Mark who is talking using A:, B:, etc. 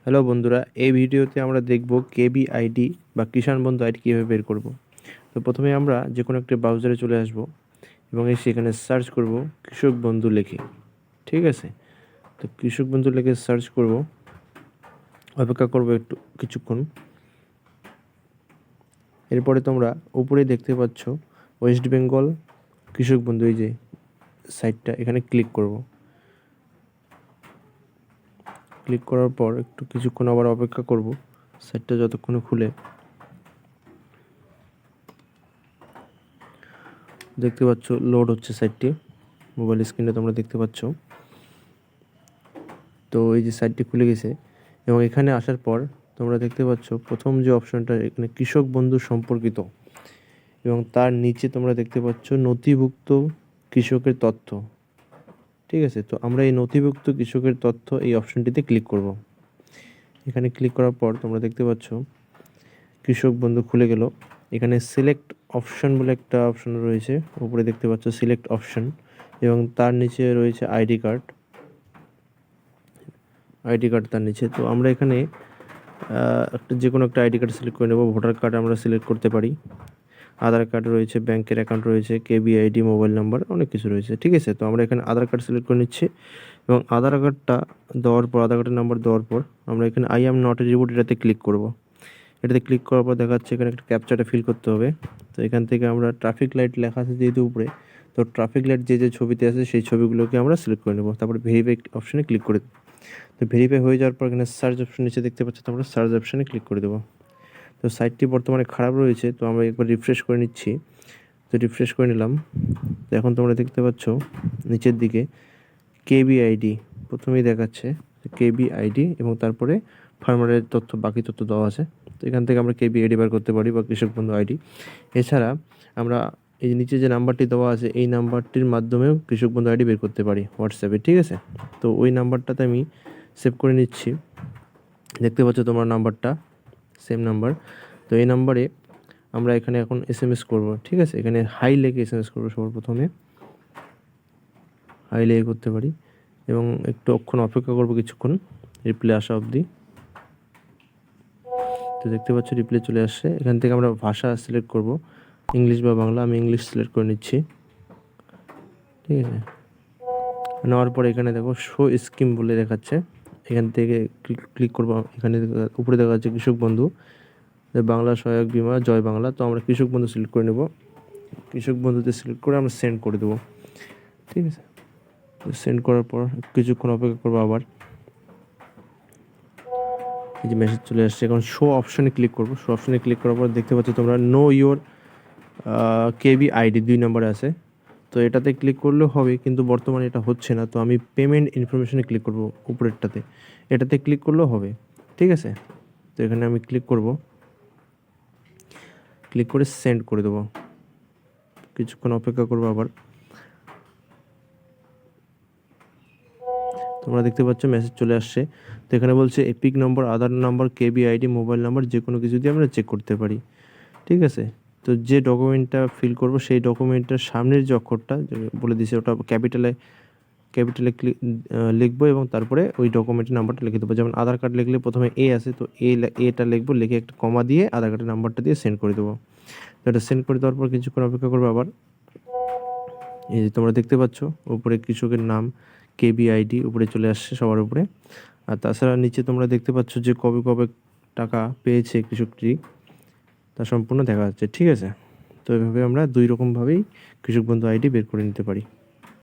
A: Hello বন্ধুরা, এই ভিডিওতে আমরা দেখব কেবি আইডি বা কিষাণ বন্ধু আইডি কীভাবে বের করব। তো প্রথমে আমরা যে কোনো একটা ব্রাউজারে চলে আসব এবং সেখানে সার্চ করব কৃষক বন্ধু লিখে। ঠিক আছে, তো কৃষক বন্ধু লিখে সার্চ করব, অপেক্ষা করব একটু কিছুক্ষণ। এরপরে তোমরা উপরেই দেখতে পাচ্ছ ওয়েস্ট বেঙ্গল কৃষক বন্ধু, এই যে সাইটটা, এখানে ক্লিক করব। ক্লিক করার পর একটু কিছুক্ষণ আবার অপেক্ষা করব সাইটটা যতক্ষণে খুলে। দেখতে পাচ্ছ লোড হচ্ছে সাইটটি, মোবাইল স্ক্রিনে তোমরা দেখতে পাচ্ছ। তো এই যে সাইটটি খুলে গেছে এবং এখানে আসার পর তোমরা দেখতে পাচ্ছ প্রথম যে অপশনটা, এখানে কৃষক বন্ধু সম্পর্কিত এবং তার নিচে তোমরা দেখতে পাচ্ছ নথিভুক্ত কৃষকের তথ্য। ঠিক আছে, তো আমরা এই নথিভুক্ত কৃষকের তথ্য এই অপশনটিতে ক্লিক করব। এখানে ক্লিক করার পর তোমরা দেখতে পাচ্ছ কৃষক বন্ধু খুলে গেল। এখানে সিলেক্ট অপশন বলে একটা অপশন রয়েছে, উপরে দেখতে পাচ্ছ সিলেক্ট অপশন এবং তার নিচে রয়েছে আইডি কার্ড তার নিচে। তো আমরা এখানে একটা যে কোনো একটা আইডি কার্ড সিলেক্ট করে নেব। ভোটার কার্ড আমরা সিলেক্ট করতে পারি, আধার কার্ড রয়েছে, ব্যাংকের অ্যাকাউন্ট রয়েছে, কেবি আইডি, মোবাইল নাম্বার, অনেক কিছু রয়েছে। ঠিক আছে, তো আমরা এখানে আধার কার্ড সিলেক্ট করে নিচ্ছি এবং আধার কার্ডটা দেওয়ার পর, আধার কার্ডের নাম্বার দেওয়ার পর আমরা এখানে আই অ্যাম নট এলিজিবল এটাতে ক্লিক করব। এটাতে ক্লিক করার পর দেখাচ্ছে এখানে একটা ক্যাপচাটা ফিল করতে হবে। তো এখান থেকে আমরা ট্রাফিক লাইট লেখা আছে যেহেতু উপরে, তো ট্রাফিক লাইট যে ছবিতে আছে সেই ছবিগুলোকে আমরা সিলেক্ট করে নেব। তারপরে ভেরিফাই অপশানে ক্লিক করে দেবো। তো ভেরিফাই হয়ে যাওয়ার পর এখানে সার্চ অপশন নিচে দেখতে পাচ্ছি, তো আমরা সার্চ অপশানে ক্লিক করে দেবো। তো সাইটটি বর্তমানে খারাপ রয়েছে, তো আমরা একবার রিফ্রেশ করে নিচ্ছি। তো রিফ্রেশ করে নিলাম। তো এখন তোমরা দেখতে পাচ্ছ নিচের দিকে কেবি আইডি প্রথমেই দেখাচ্ছে, কেবি আইডি এবং তারপরে ফার্মারের তথ্য, বাকি তথ্য দেওয়া আছে। তো এখান থেকে আমরা কেবি আইডি বার করতে পারি বা কৃষক বন্ধু আইডি। এছাড়া আমরা এই নিচে যে নাম্বারটি দেওয়া আছে এই নাম্বারটির মাধ্যমেও কৃষক বন্ধু আইডি বের করতে পারি হোয়াটসঅ্যাপে। ঠিক আছে, তো ওই নাম্বারটাতে আমি সেভ করে নিচ্ছি। দেখতে পাচ্ছ তোমার নাম্বারটা, সেম নাম্বার। তো এই নাম্বারে আমরা এখানে এখন SMS করব। ঠিক আছে, এখানে হাই লেগে SMS করবো সবার প্রথমে, হাই লেগে করতে পারি এবং একটু অপেক্ষা করবো কিছুক্ষণ রিপ্লাই আসা অবধি। তো দেখতে পাচ্ছ রিপ্লাই চলে আসছে। এখান থেকে আমরা ভাষা সিলেক্ট করব, ইংলিশ বা বাংলা। আমি ইংলিশ সিলেক্ট করে নিচ্ছি। ঠিক আছে, নেওয়ার পরে এখানে দেখো শো স্কিম বলে দেখাচ্ছে, এখান থেকে ক্লিক করবো। এখানে উপরে দেখা যাচ্ছে কৃষক বন্ধু বাংলা সহায়ক বীমা জয় বাংলা। তো আমরা কৃষক বন্ধু সিলেক্ট করে নেব। কৃষক বন্ধুতে সিলেক্ট করে আমরা সেন্ড করে দেবো। ঠিক আছে, সেন্ড করার পর কিছুক্ষণ অপেক্ষা করবো। আবার এই যে মেসেজ চলে আসছে। এখন শো অপশনে ক্লিক করবো। শো অপশনে ক্লিক করার পর দেখতে পাচ্ছ তোমরা নো ইয়োর কেবি আইডি 2 নম্বরে আছে। তো এটাতে ক্লিক করলেও হবে, কিন্তু বর্তমানে এটা হচ্ছে না। তো আমি পেমেন্ট ইনফরমেশনে ক্লিক করব, উপরেরটাতে, এটাতে ক্লিক করলেও হবে। ঠিক আছে, তো এখানে আমি ক্লিক করব, ক্লিক করে সেন্ড করে দেবো। কিছুক্ষণ অপেক্ষা করবো। আবার তোমরা দেখতে পাচ্ছ মেসেজ চলে আসছে। তো এখানে বলছে এপিক নম্বর, আধার নাম্বার, কেবি আইডি, মোবাইল নাম্বার, যে কোনো কিছু দিয়ে আমরা চেক করতে পারি। ঠিক আছে, তো যে ডকুমেন্টটা ফিল করব সেই ডকুমেন্টটার সামনের যে অক্ষরটা বলে দিয়েছে ওটা ক্যাপিটালে লিখবো এবং তারপরে ওই ডকুমেন্টের নাম্বারটা লিখে দেবো। যেমন আধার কার্ড লিখলে প্রথমে এ আছে, তো এটা লিখবো, লিখে একটা কমা দিয়ে আধার কার্ডের নাম্বারটা দিয়ে সেন্ড করে দেবো। তো এটা সেন্ড করে দেওয়ার পর কিছুক্ষণ অপেক্ষা করবো। আবার এই যে তোমরা দেখতে পাচ্ছ উপরে কৃষকের নাম, কেবি আইডি উপরে চলে আসছে সবার উপরে। আর তাছাড়া নিচে তোমরা দেখতে পাচ্ছ যে কবে কবে টাকা পেয়েছে কৃষকটি, তা সম্পূর্ণ দেখা যাচ্ছে। ঠিক আছে, তো এভাবে আমরা 2 রকমভাবেই কৃষক বন্ধু আইডি বের করে নিতে পারি।